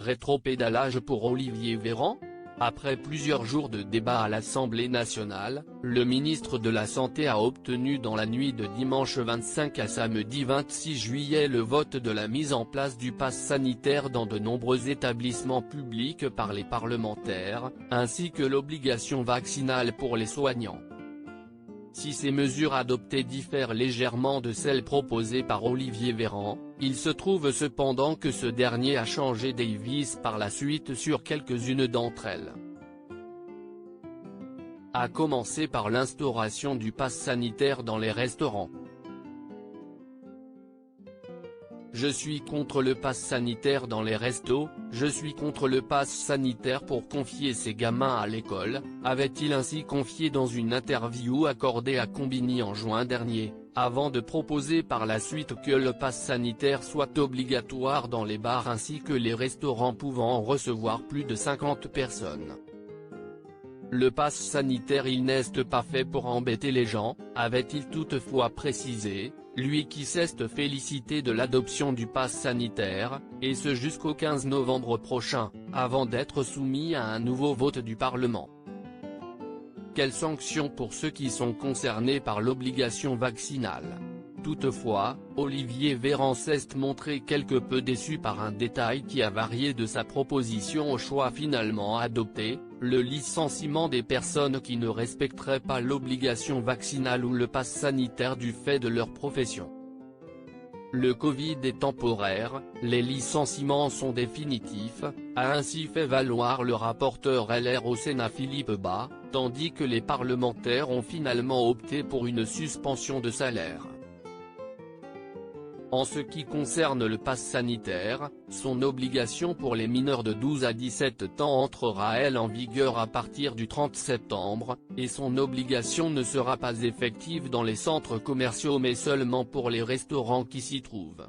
Rétropédalage pour Olivier Véran ? Après plusieurs jours de débat à l'Assemblée nationale, le ministre de la Santé a obtenu dans la nuit de dimanche 25 à samedi 26 juillet le vote de la mise en place du pass sanitaire dans de nombreux établissements publics par les parlementaires, ainsi que l'obligation vaccinale pour les soignants. Si ces mesures adoptées diffèrent légèrement de celles proposées par Olivier Véran, il se trouve cependant que ce dernier a changé d'avis par la suite sur quelques-unes d'entre elles. À commencer par l'instauration du pass sanitaire dans les restaurants. Je suis contre le pass sanitaire dans les restos, je suis contre le pass sanitaire pour confier ces gamins à l'école, avait-il ainsi confié dans une interview accordée à Combini en juin dernier, avant de proposer par la suite que le pass sanitaire soit obligatoire dans les bars ainsi que les restaurants pouvant en recevoir plus de 50 personnes. Le pass sanitaire il n'est pas fait pour embêter les gens, avait-il toutefois précisé, lui qui s'est félicité de l'adoption du pass sanitaire, et ce jusqu'au 15 novembre prochain, avant d'être soumis à un nouveau vote du Parlement. Quelles sanctions pour ceux qui sont concernés par l'obligation vaccinale ? Toutefois, Olivier Véran s'est montré quelque peu déçu par un détail qui a varié de sa proposition au choix finalement adopté, le licenciement des personnes qui ne respecteraient pas l'obligation vaccinale ou le pass sanitaire du fait de leur profession. Le Covid est temporaire, les licenciements sont définitifs, a ainsi fait valoir le rapporteur LR au Sénat Philippe Bas, tandis que les parlementaires ont finalement opté pour une suspension de salaire. En ce qui concerne le pass sanitaire, son obligation pour les mineurs de 12 à 17 ans entrera elle en vigueur à partir du 30 septembre, et son obligation ne sera pas effective dans les centres commerciaux mais seulement pour les restaurants qui s'y trouvent.